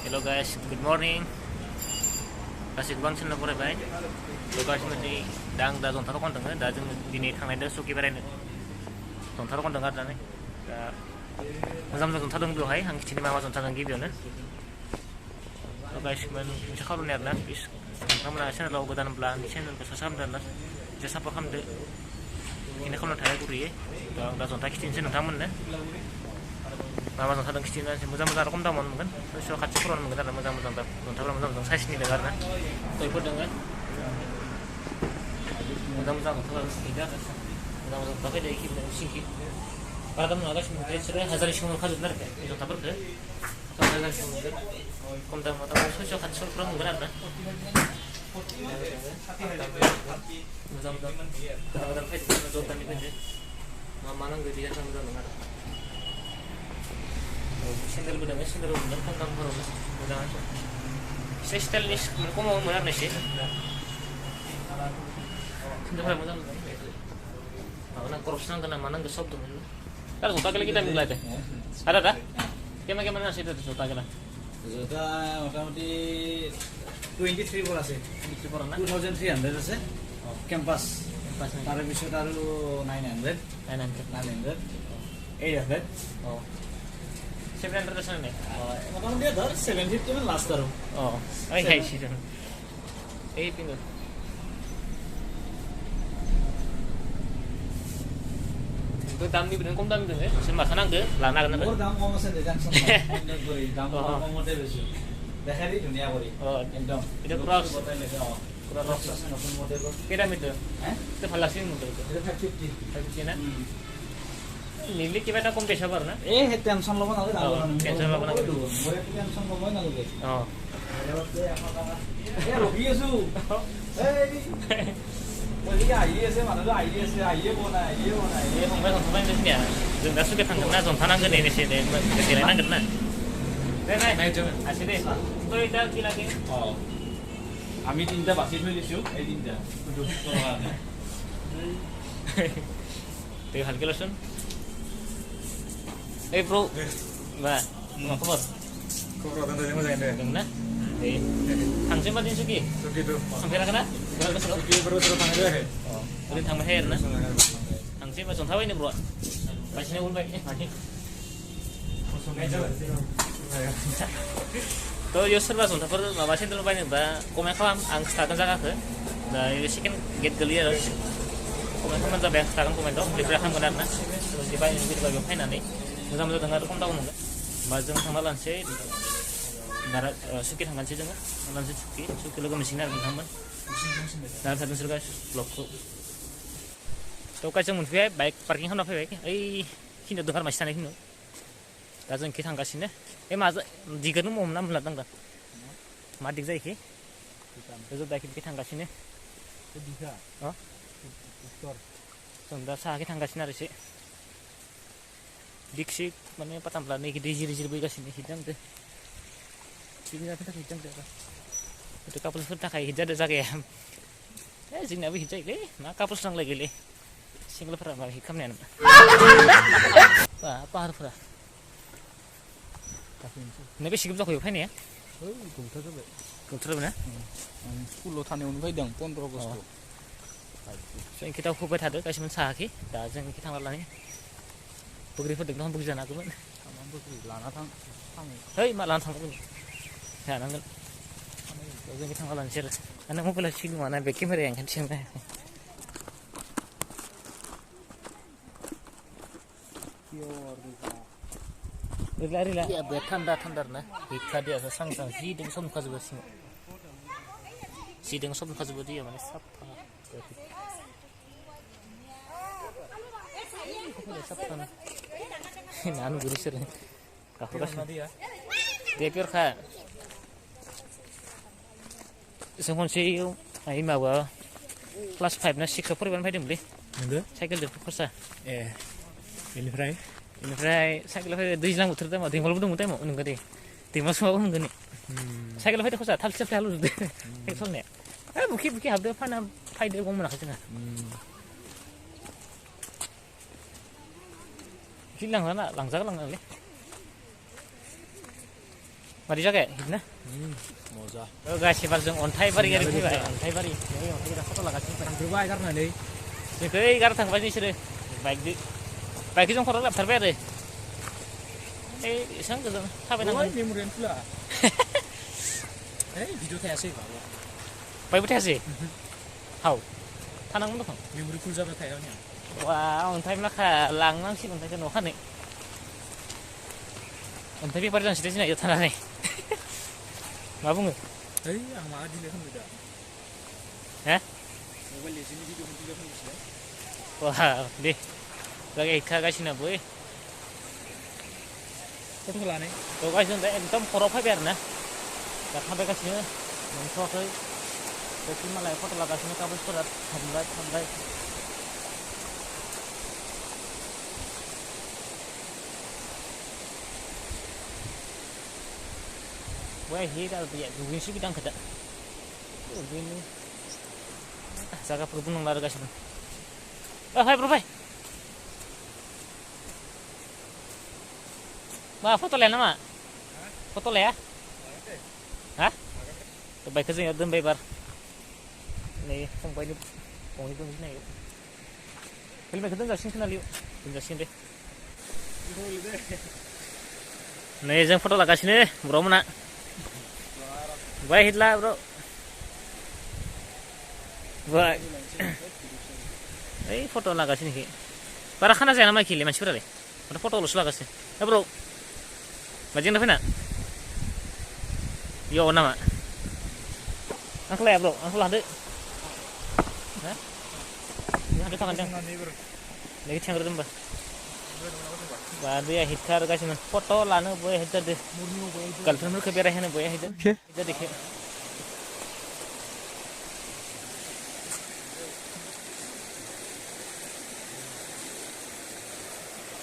Hello guys, good morning. Kasih गोबां सानना फरायबाय लोगोसेनो दा जंथाराव खनदों दा जों दिनै थांनायदो सुकि बेरायनो जंथाराव खनदों आरो दा मोजां जंथा दं बेवहाय आं खिथिनो मा जंथा दं गिबियावनो गाइसमोन मोनसे खावलायनाय आरोना प्लिज नोंथांमोना चेनेलाव गोदानब्ला आंनि चेनेलखौ साबस्क्राइब खालामदो आरोना एसे सापर्ट खालामदो बेनो खालामनो थाखाय गुरैयो दा जंथा खिथिनोसै नोंथांमोननो मा जंथा दं खिथिनो मोजां आरो खम दामावनो मोनगोन सयस' खाथिफोरावनो मोनगोन आरो मोजां जंथाफोरा मोजां साइसनि दङ आरोना गयफोर दङ मोजां जंथा फैदो आरो मोजां जंथा फैदो सिंखि बारा दाम नङा गासिबो बिसोरो 1000 सिङाव मोनखाजोबगोन आरो बे जंथाफोरखौ 1000 सिङाव मोनगोन खम दामाव सयस' खाथिफोराव मोनगोन आरोना मोजां फैदो जंथानि फैदो मा नांगौ बिदि मोजां दङ आरो सेन्देलबो दङ सेन्देलबो मोनगोन खम दामफोरावनो मोजां एसे स्टाइलनि खमाव मोनो आरो एसे सेन्देलफोरा मोजां माबा क्रक्स नांगोन ना मा नांगौ सब दङ Kalau jota kali kita mulai deh. Ada dah? Gimana nasi itu jota kali? Jota motamoti 23 bor আছে 23 bor na 2300 আছে campus তার বিষয় আর 900 800 oh 700 আছে না মোটামুটি ধর 750 মান লাস্ট আর এই খাইছি এই পিঙ্গ 그 담이 그런 꼼담이 되네. 지금 마찬가지인데 라나가는 거. দাম কম আছে দেখান করে দাম কম মতে বেশি দেখাই দুনিয়া করি একদম এটা ক্রস বতাইলে পুরো ক্রস আছে নতুন মডেল কেটা মিটার হ্যাঁ তো ভালো আছে মডেল এটা 550 না নিলে কিবা এটা কম পেছা পার না এ হে টেনশন লব না টেনশন লব না মই টেনশন লব না লাগে এবারে এ রকি আছো এই Bagi aye sih mana tuh aye sih aye bona. Iya, sampai itu sih ya. Jangan suka tanggung na, jangan tangan ini sih deh, kecilin aja na. Nah itu, asih deh. Tuh itu lagi. Oh, kami tinta pasti beli sih, tinta. Untuk orang. Tuh hal kelasan. Bro, bah, mau kabar? Kabar tanda macam ini. Dengar? Hangsip batin suki. Suki tuh. Sampai nak? Suki baru terus tangga deh. Oh, udah tambah hair na. Hangsip macam tahu ini bro. Pasnya ulai ni. Tuh user bahasa untuk per bawasin dulu banyak bah. Komen kalam angst akan jaga ke. Nah ini sih kan get clear. Komen kalam jaga angst akan komen tuh. Diberi ham benar na. Terus dibayar juga bagi pemain nanti. Mudah dengar kom tahu nggak? Mazung sama lansir. Darat suki tanggal sih jangan, lansir suki logo mesinnya teman-teman. Dalam satu surga blok. Tuh kacang munfi baik parking kan apa baik? Kini dengar masih tanah kini. Kacang kita tanggal sini. Masa jika nu mau mana melatang dah. Madik zai ki. Itu baik kita tanggal sini. Tiga. Oh. Sudah sah kita tanggal sini sih. Diksi mana patampelan ni kita jiri-jiri bagi sini hidang tu. Sini kita hidang tu. Itu kapal sudah kayak hijau dah saya. Sini abi hijau le, nak kapal sedang lagi le. Single pernah malah hikam ni. Apa harus pernah? Nabi sikap tak kau ni ya? Kultur mana? Kulo thane un vai dang 15 August. So kita kau buat ada kasih mensah ki, dah jangan kita malah ni. Bukti foto dengan bukti jana aku pun. Lana thang. Hei, mak lana thang pun. Ya, nanti. Jadi kita malah lansir. Anak mau pelas sini mana beki mereka yang kan sini. Lari lah. Ya, biar tanda na. Kita dia sang si dengan som kazu bersih. Si dengan som kazu dia mana sapa. Sapa. Nanu guru sering. Kau kasih dia. Dia pure kah. Semua sih, ini mawa kelas 5 na 6 apa yang paling beli? Cycle deh, kursa. Ini fry. Cycle fry 2 jam muter deh, mau tinggal betul muter mau nunggu deh. Tinggal semua orang nunggu nih. Cycle fry kursa, thal siapa lalu deh. Soalnya, buki habis apa na fayda gom mana kasih na. Hilang mana, langsung le. मादि जागाय हिटना मजा गासै बार जों अन्थाइबारि गारि फैबाय अन्थाइबारि नै अन्थाइबारि फट' लागासिनो थांग्रोबाय गारनानै जोंखौ ओइ गार थांबाय नोंसोरो बाइकजों जों खर' लाबथारबाय आरो ओइ एसेबां गोजान थाबायनांगोन मेम'रियानो खुला ओइ भिडिअ थायासै बाइकबो थायासै हाव थानांगोन दखन मेम'रि फुल जाबाय थाया आंनिया वा अन्थाइ माखा लांनांसिगोन अन्थाइखौ न'खानै अन्थाइ बेफार जानोसै जोंना इयाव थानानै मा बुङो ओइ आं मा डिलेट खालामदों दा हे मबाइल लेजेन्डनि भिडिअखौ डिलेट खालामनोसै वा दे जागाय खागासिनो बै फट'खौ लानाय गासिनो दा एकदम खर'आव फैबाय आरो ना दा थाबायगासिनो मोनथ'वाखै बेखि मालाय फट' लागासिनो कागजफोरा थांबाय बै हिट आरो दैया दुगैनोसै बिदां खोथा दुगैनो जागाफोर बुंनांला आरो गासिबो फाय ब्र फाय मा फट' लाया नामा फट' लाया हा बाइकखौ जोंनियाव दोनबाय बार नै फंबायनि गंनै दं सिनायो हेलमेटखौ दोनजासिगोन खोनालियाव दोनजासिगोन दे नै जों फट' लागासिनो ब्र'मोना बाय हिटला ब्र' बाय ओइ फट' लागासिनो बारा खाना जाया नामा एखिले मानसिफोरालाय माथो फट'ल'सो लागासिनो ब्र' माजोंनो फैना इयाव नामा आंखौ लाया ब्र' आंखौ लादो हादो थांगोन जों नैखि थांग्रोदो होनबा बा दैया हिटखा गासिनो फट' लानो बया हिट जादो गार्लफ्रेन्डफोरखौ बेरायहोनो बया हिट जादो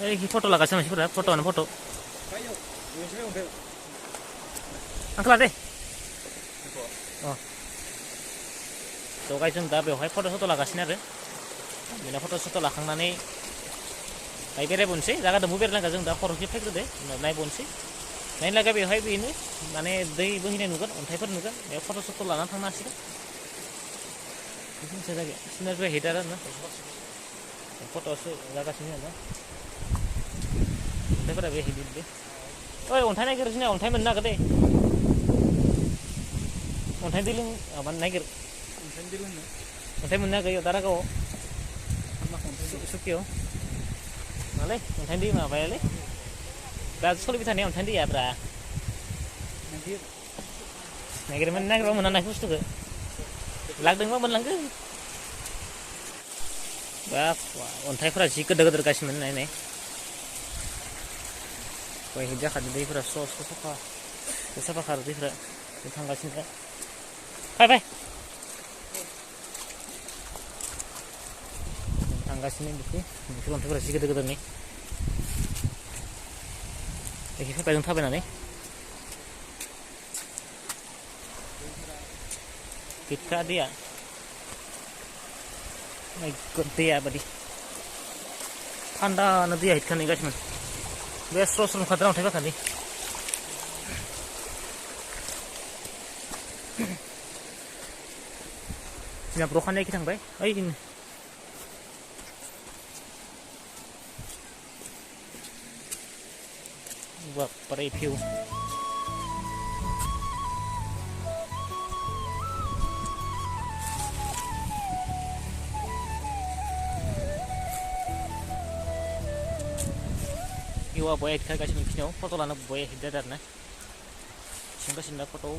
ओइ फट' लागासिनो मानसिफोरा फट'आनो फट' आंखौ लादे थ' गाय जों दा बेवहाय फट' सट' लागासिनो आरो बेना फट' सट' लाखांनानै बाय बेरायबोनोसै जागा दंबो बेरायनांगौ जों दा खर'खि फैग्रोदो उनाव नायबोनोसै नायनोलागा बेवहाय बेनो माने दै बोहैनाय नुगोन अन्थाइफोर नुगोन बेयाव फट' सट' लानानै थांनो हासिगोन बेखिनिसो जायगाया सिनारिफोरा हिट आरो ना फट'सो जागासिनो आरो अन्थाइफोरा बे हिट दे ओइ अन्थाइ नागिर जोंनिया अन्थाइ मोननो नागिर दे अन्थाइ दै लों माबानो नागिर अन्थाइ मोननो नागिर दारागावआव सुकियाव मालै अन्थाइ दै माबायालै दा सोलिबाय थानाय अन्थाइ दैयाब्रा नागिरबा मोननाय बुस्थुखौ लांदोंबा मोनलांगोन बा अन्थाइफोरा जि गोदोर गोदोर गासिनो नायनाय गय हिट जाखादों दैफोरा स्र' साफा खारो दैफोरा थांगासिनो दा फाय थांगासिनो बिखि नोंसोर अन्थाइफोरा जि गोदोर गोदोरनि एखे फैबाय जों थाबायनानै हिटखा दैया दैया बादि थान्दानो दैया हिटखा नेगासिनो बे स्र' ओंखारदों अन्थाइ गाखानि जोंना ब्र'खानाया एखे थांबाय ओइ बापरे भिउ भिउआ बया हिट खागासिनो खिनियाव फट' लानो बया हिट जादों आरो ना सोंगासिनो दा फट'आव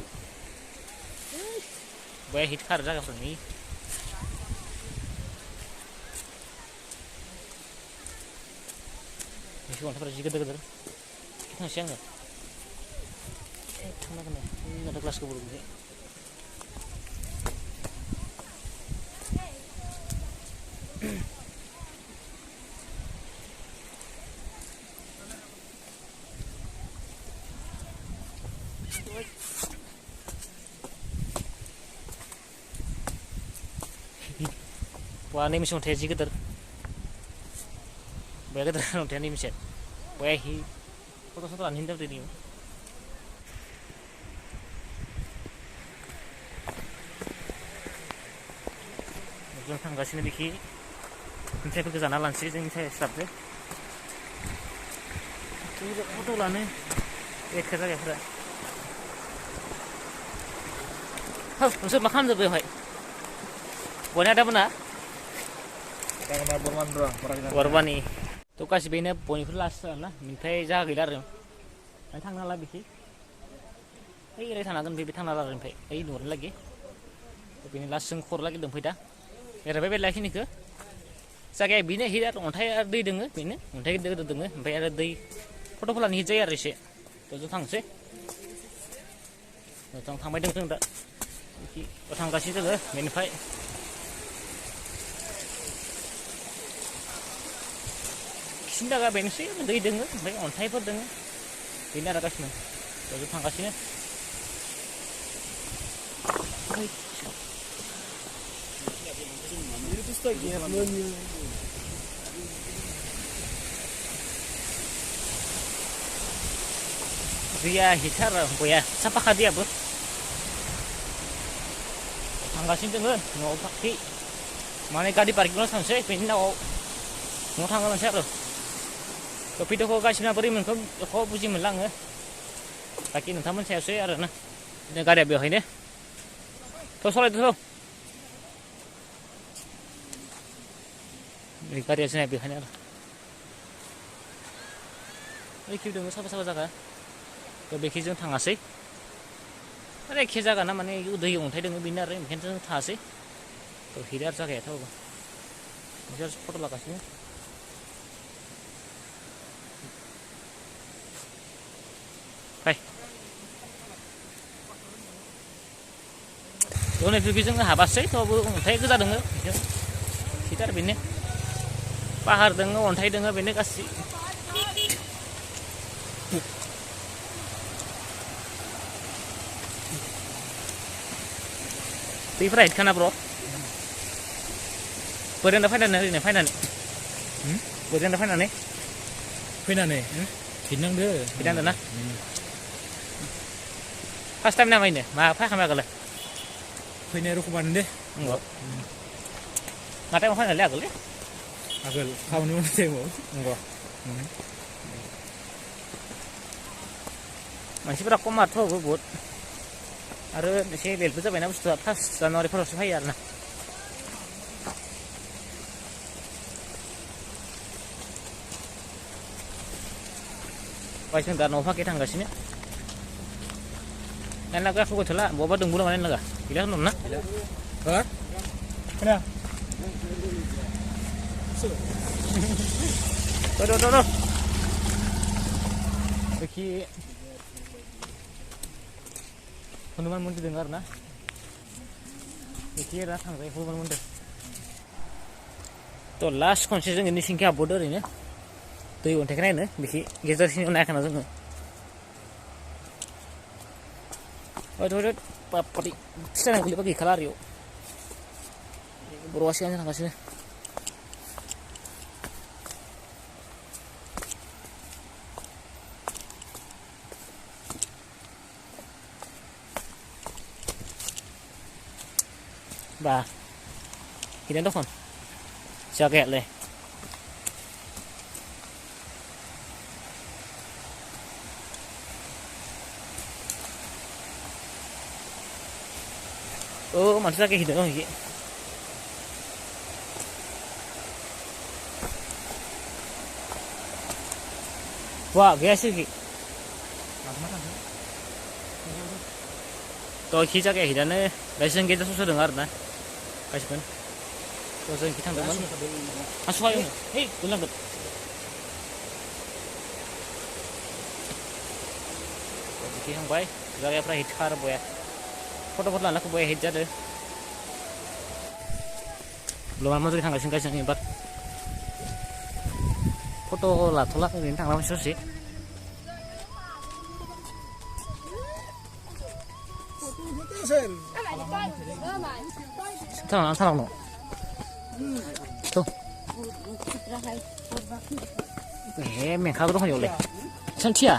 बया हिट खारो जायगाफोरनि अन्थाइफोरा जि गोदोर गोदोर थांसै आङो थांनांगोन नाथाय क्लासखौ बर'निफ्राय wah ini misal teji keter baya keter nanti ini misal baya hi foto-foto anjing tapi ini जों थांगासिनो बिखि ओमफ्रायफोरखौ जाना लानोसै जोंनि स्टाफजों फट' लानो एखे जायगाफोरा नोंसोर मा खालामदों बेवहाय बयना दाबोना बरबानि थ' गासिबोनो बयनिफ्राय लास्ट आरोना ओमफ्राय जाहा गैला आरो थांनो हाला बिखि ओइ ओरै थांनांगोन बे थांना हाला ओमफ्राय ओइ नुहरनो लागि बेनि लास्ट जों खर लागि दंफै दा एरबाय बे लाखिनिखौ जायगाया बेनो हिट आरो अन्थाइ आरो दै दोङो बेनो अन्थाइ गिदिर गिदिर दोङो ओमफ्राय आरो दै फट'फोर लानो हिट जायो आरो एसे थ' जों थांसै जों थांबाय दं जों दा थांगासिनो दोङो बेनिफ्राय खिसिनि जायगा बेनोसै दै दोङो ओमफ्राय अन्थाइफोर दोङो बेनो आरो गासिनो थ' जों थांगासिनो दैया हिटार बया साफा खादैयाबो थांगासिनो दोङो न'आव फाखै माने गारि पार्किंआव थांसै बेनि उनाव न'आव थांनो मोनसै आरो भिडिअखौ गासिबो बोरै मोनखो बेखौ बुजि मोनला आङो बाखि नोंथांमोन सायावसै आरो ना गारिया बेवहायनो थ' सलायदो गारिया जोंना बेवहायनो आरो एखे दङ साफा साफा जायगा थ' बेखि जों थाङासै आरो एखे जायगा ना माने दै अन्थाइ दङ बेनो आरो ओंखायनो जों थाङासै थ' हिट आरो जायगायाथ' बिसोर फट' लागासिनो फाय थ' नैफोरखौ जोङो हाबासै थ'बो अन्थाइ गोजा दङ हिट आरो बेनो पाहार दङ अन्थाइ दङ बेनो गासै दैफोरा हिटखाना ब्र' बोरै दा फैनानै ओरैनो फैनानै बोरै दा फैनानै हिटनांदो ना फार्स्ट टाइम नामायनो मा फैखांबाय आगोलाय फैनाय रखमानो दे नंगौ मा टाइमाव फैनानै आगोल खामानि मावनाय टाइमाव नंगौ मानसिफोरा खमाथ' बहुद आरो एसे लेटबो जाबायना बुस्थुआ 1 जानुवारिफोरावसो फैयो आरो ना जों दा न'आव फाखै थांगासिनो नायनो लागा गथ'ला बहाबा दंबो नामा नायनो लागा गैला होनदों ना खोनाया बेखि हनुमान मन्दिर दङ आरो ना बेखि आरो थांबाय हनुमान मन्दिर थ' लास्ट खनसे जोङो निसिंखि हाबबोदो ओरैनो दै अन्थाइखौ नायनो बेखि गेजेरसिन नायखाना जोङो बापरे फिसा गोलैबा गैखाला आरो बर'आ सिगांजों थांगासिनो Ba Kita dokon Jaket le Oh manusia kayak gitu lagi Wah guys sih Tôi khi ra cái này lấy sang cái đó số đường na cái gì tôi sang cái thằng đó à xoay không hey tôi làm được cái thằng bay ra cái phải hit khá là bồi foto foto là nó bồi hit ra đấy belum lama tuh thằng cái singkat yang hebat foto là tolak đến thằng lama sih Thằng nó Tuh mình khá có nhiều này Chân chia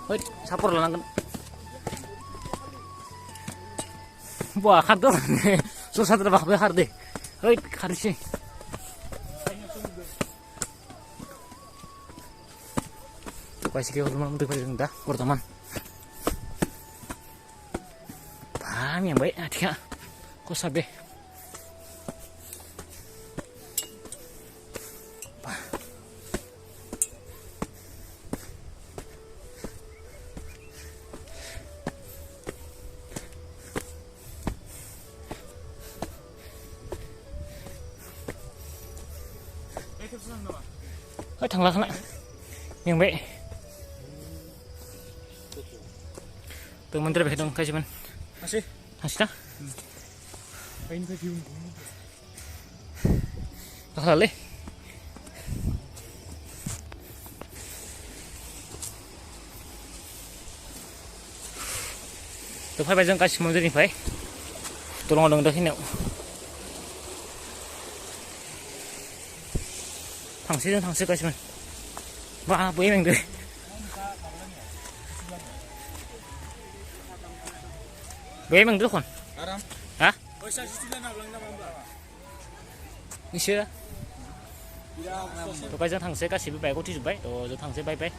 Ôi sao bỏ là Wah khát đó Susah terbak behar deh Oi, खारसै Pasti kayak rumah untuk pada dah berteman. Paham yang baik, adik kok sabe. Thằng lạc yang baik. Tuh menteri baik dong kasih man. Masih. Masih dah. Pain ke film. Tak salah. Tuh phải bây kasih menteri phải. Tolong dong dah sini. Thằng sĩ kasih man. Wah, boleh meng deh. Boleh meng deh kon. Hah? Ini sih. Tuh bây giờ thằng sĩ kasih baik, kau tisuk baik. Tuh thằng sĩ baik baik.